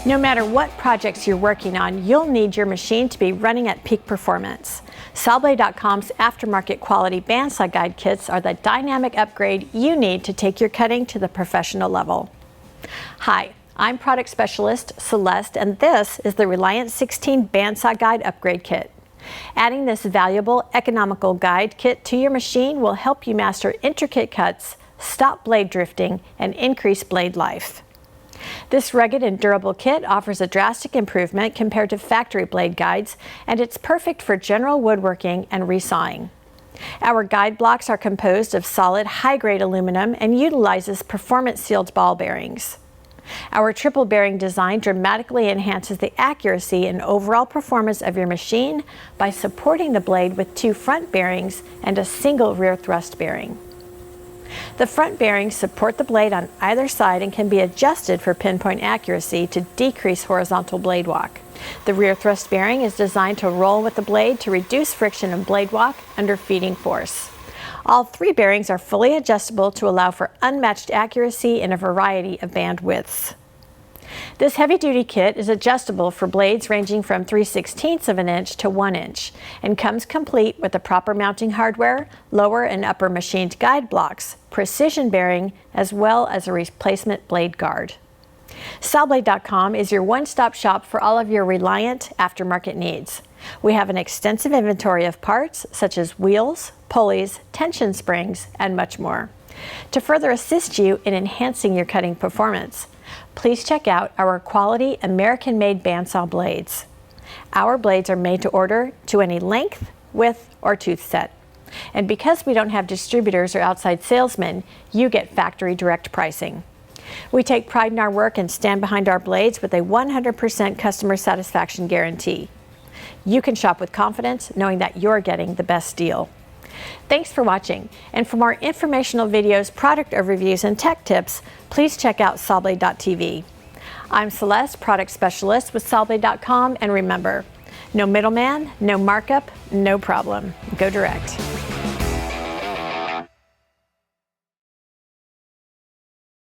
No matter what projects you're working on, you'll need your machine to be running at peak performance. Sawblade.com's aftermarket quality bandsaw guide kits are the dynamic upgrade you need to take your cutting to the professional level. Hi, I'm product specialist Celeste, and this is the Reliant 16 bandsaw guide upgrade kit. Adding this valuable, economical guide kit to your machine will help you master intricate cuts, stop blade drifting, and increase blade life. This rugged and durable kit offers a drastic improvement compared to factory blade guides, and it's perfect for general woodworking and resawing. Our guide blocks are composed of solid, high-grade aluminum and utilizes performance-sealed ball bearings. Our triple bearing design dramatically enhances the accuracy and overall performance of your machine by supporting the blade with 2 front bearings and a single rear thrust bearing. The front bearings support the blade on either side and can be adjusted for pinpoint accuracy to decrease horizontal blade walk. The rear thrust bearing is designed to roll with the blade to reduce friction and blade walk under feeding force. All 3 bearings are fully adjustable to allow for unmatched accuracy in a variety of band widths. This heavy-duty kit is adjustable for blades ranging from 3/16 of an inch to 1 inch and comes complete with the proper mounting hardware, lower and upper machined guide blocks, precision bearing, as well as a replacement blade guard. Sawblade.com is your one-stop shop for all of your Reliant aftermarket needs. We have an extensive inventory of parts such as wheels, pulleys, tension springs, and much more. To further assist you in enhancing your cutting performance, please check out our quality American-made bandsaw blades. Our blades are made to order to any length, width, or tooth set. And because we don't have distributors or outside salesmen, you get factory direct pricing. We take pride in our work and stand behind our blades with a 100% customer satisfaction guarantee. You can shop with confidence knowing that you're getting the best deal. Thanks for watching, and for more informational videos, product overviews, and tech tips, please check out Sawblade.tv. I'm Celeste, product specialist with Sawblade.com, and remember, no middleman, no markup, no problem. Go direct.